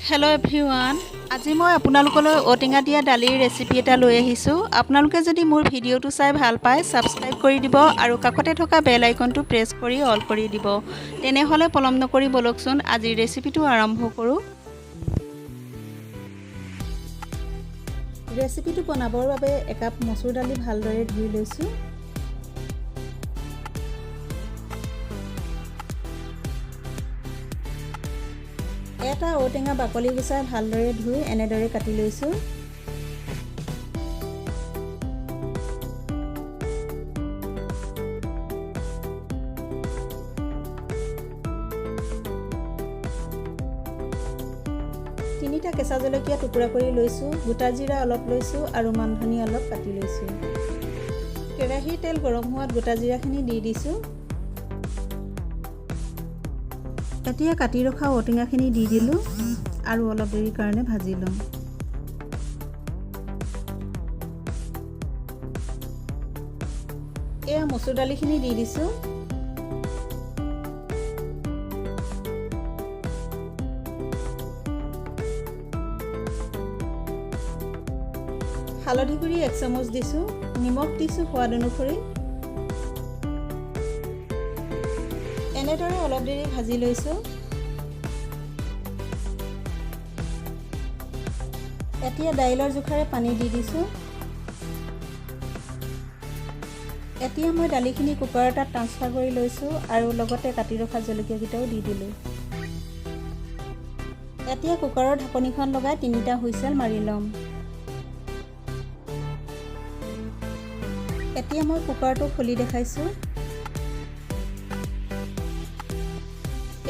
Hello everyone আজি মই আপোনালোকলৈ ঔটেঙা দিয়া দালিৰ ৰেচিপি এটা লৈ আহিছো। আপোনালোকে যদি মোৰ ভিডিওটো চাই ভাল পায় সাবস্ক্ৰাইব কৰি দিব আৰু কাষতে থকা বেল আইকনটো প্ৰেছ কৰি অল কৰি দিব। তেনেহলে পলম নকৰি বলকচোন আজিৰ ৰেচিপিটো আৰম্ভ কৰো। ৰেচিপিটো বনাবৰ বাবে একাপ মচুৰ দালি ভালদৰে ধুই লৈছো। এটা ঔটেঙা বাকলি গুচাই ভালদৰে ধুই এনেদৰে কাটি লৈছো। তিনিটা কেঁচা জলকীয়া টুকুৰা কৰি লৈছো, গোটা জিৰা অলপ লৈছো আৰু মানধনিয়া অলপ কাটি লৈছো। কেৰাহীৰ তেল গৰম হোৱাত গোটা জিৰাখিনি দি দিছো। এতিয়া কাটি ৰখা ঔটেঙাখিনি দি দিলো আৰু অলপ দেৰি কাৰণে ভাজি লম। এয়া মচুৰ দালিখিনি দি দিছো। হালধি গুড়ি 1 চামুচ দিছো, নিমখ দিছো সোৱাদ অনুসৰি। এনেদৰে অলপ দেৰি ভাজি লৈছো। এতিয়া দাইলৰ জোখাৰে পানী দি দিছো। এতিয়া মই দালিখিনি কুকাৰ এটাত ট্ৰান্সফাৰ কৰি লৈছো আৰু লগতে কাটি ৰখা জলকীয়া কেইটাও দি দিলো। এতিয়া কুকাৰৰ ঢাকনিখন লগাই 3টা হুইচেল মাৰি লম। এতিয়া মই কুকাৰটো খুলি দেখাইছো।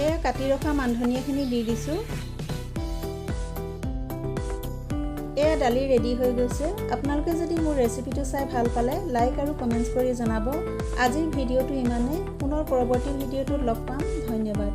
এয়া কাটি ৰখা মানধনিয়াখিনি দি দিছো। এয়া দালি ৰেডি হৈ গৈছে। আপোনালোকে যদি মোৰ ৰেচিপিটো চাই ভাল পালে লাইক আৰু কমেন্টছ কৰি জনাব। আজিৰ ভিডিওটো ইমানে। পুনৰ পৰৱৰ্তী ভিডিওটোত লগ পাম। ধন্যবাদ।